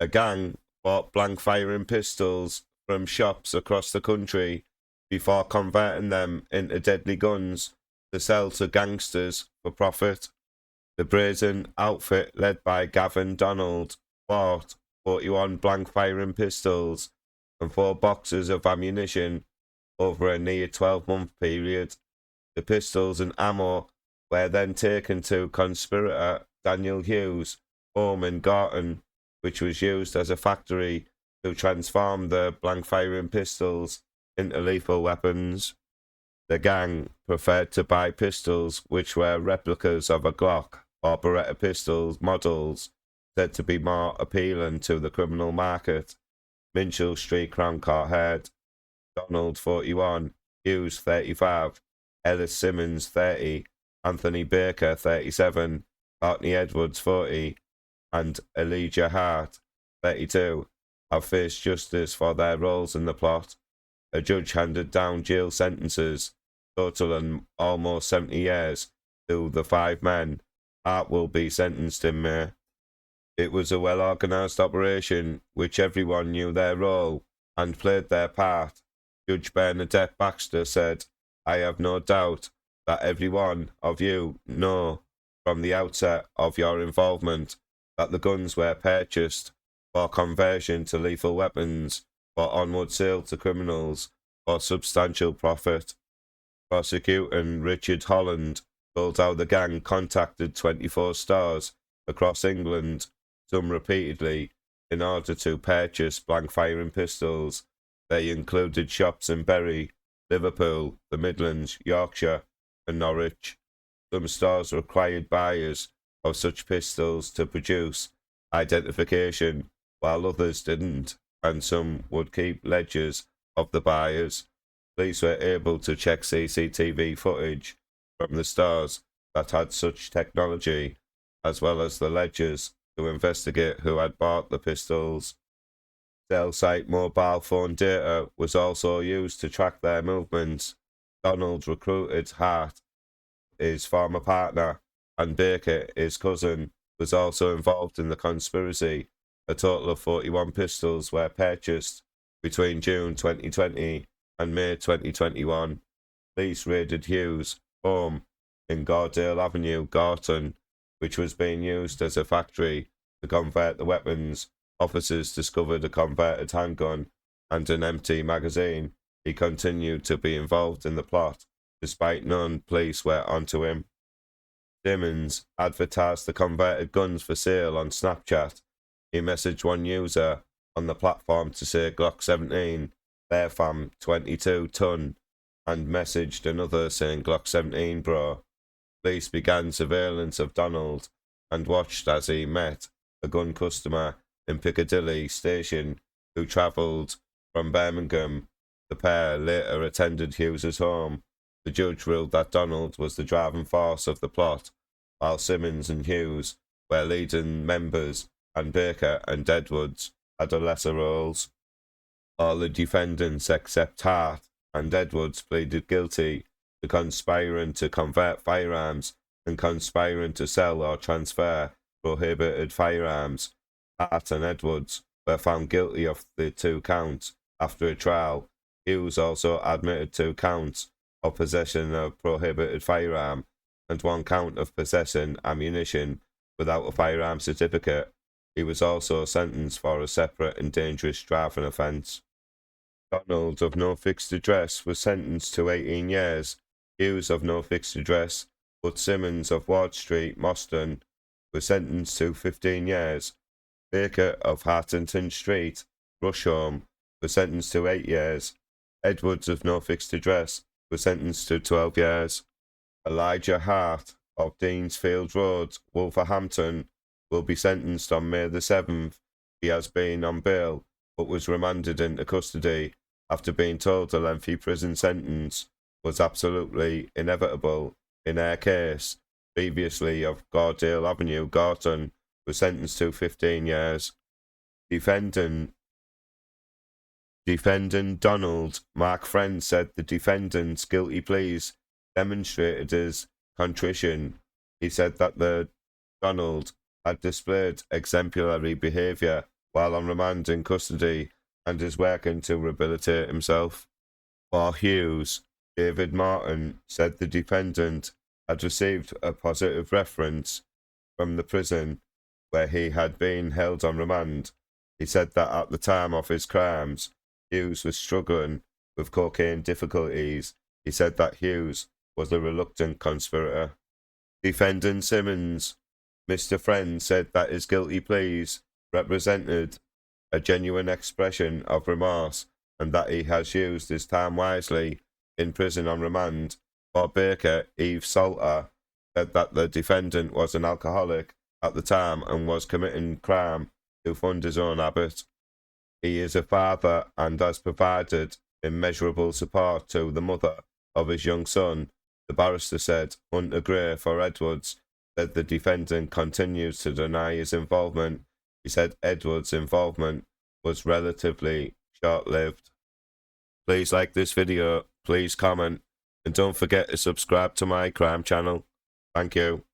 A gang bought blank firing pistols from shops across the country before converting them into deadly guns to sell to gangsters for profit. The brazen outfit led by Gavin Donald bought 41 blank firing pistols and 4 boxes of ammunition over a near 12-month period. The pistols and ammo were then taken to conspirator Daniel Hughes' home in Gorton, which was used as a factory to transform the blank firing pistols into lethal weapons. The gang preferred to buy pistols which were replicas of a Glock or Beretta pistols models said to be more appealing to the criminal market. Minshull Street Crown Court heard Donald 41, Hughes 35, Ellis Simmons 30, Anthony Baker 37, Courtney Edwards 40, and Elijah Hart 32 have faced justice for their roles in the plot. A judge handed down jail sentences totaling almost 70 years to the 5 men. Hart will be sentenced in May. It was a well-organised operation which everyone knew their role and played their part. Judge Bernadette Baxter said, "I have no doubt that every one of you know from the outset of your involvement that the guns were purchased for conversion to lethal weapons for onward sale to criminals for substantial profit." Prosecutor Richard Holland told how the gang contacted 24 stores across England, some repeatedly, in order to purchase blank firing pistols. They included shops in Bury, Liverpool, the Midlands, Yorkshire, and Norwich. Some stores required buyers of such pistols to produce identification, while others didn't, and some would keep ledgers of the buyers. Police were able to check CCTV footage from the stores that had such technology, as well as the ledgers, to investigate who had bought the pistols. Cell site mobile phone data was also used to track their movements. Donald recruited Hart, his former partner, and Baker, his cousin, was also involved in the conspiracy. A total of 41 pistols were purchased between June 2020 and May 2021. Police raided Hughes' home in Gordale Avenue, Gorton, which was being used as a factory to convert the weapons. Officers discovered a converted handgun and an empty magazine. He continued to be involved in the plot, despite none police were onto him. Simmons advertised the converted guns for sale on Snapchat. He messaged one user on the platform to say Glock 17, Bearfam 22 ton, and messaged another saying Glock 17 bro. Police began surveillance of Donald and watched as he met a gun customer in Piccadilly Station who travelled from Birmingham. The pair later attended Hughes's home. The judge ruled that Donald was the driving force of the plot, while Simmons and Hughes were leading members and Baker and Edwards had lesser roles. All the defendants except Hart and Edwards pleaded guilty to conspiring to convert firearms and conspiring to sell or transfer prohibited firearms. Hart and Edwards were found guilty of the 2 counts after a trial. Hughes also admitted 2 counts of possession of prohibited firearm and 1 count of possessing ammunition without a firearm certificate. He was also sentenced for a separate and dangerous driving offence. Donald, of no fixed address, was sentenced to 18 years. Hughes, of no fixed address, but Simmons of Ward Street, Moston, was sentenced to 15 years. Baker of Hartington Street, Rusholme, was sentenced to 8 years. Edwards, of no fixed address, was sentenced to 12 years. Elijah Hart of Deansfield Road, Wolverhampton, will be sentenced on May the 7th. He has been on bail, but was remanded into custody after being told a lengthy prison sentence was absolutely inevitable. In her case, previously of Gordale Avenue, Gorton, was sentenced to 15 years. Defendant Donald, Mark Friend, said the defendant's guilty pleas demonstrated his contrition. He said that the Donald had displayed exemplary behaviour while on remand in custody and is working to rehabilitate himself. For Hughes, David Martin said the defendant had received a positive reference from the prison where he had been held on remand. He said that at the time of his crimes, Hughes was struggling with cocaine difficulties. He said that Hughes was a reluctant conspirator. Defendant Simmons, Mr. Friend, said that his guilty pleas represented a genuine expression of remorse and that he has used his time wisely in prison on remand. For Baker, Eve Salter said that the defendant was an alcoholic at the time and was committing crime to fund his own habit. He is a father and has provided immeasurable support to the mother of his young son, the barrister said. Hunter Gray for Edwards said the defendant continues to deny his involvement. He said Edwards' involvement was relatively short-lived. Please like this video, please comment, and don't forget to subscribe to my crime channel. Thank you.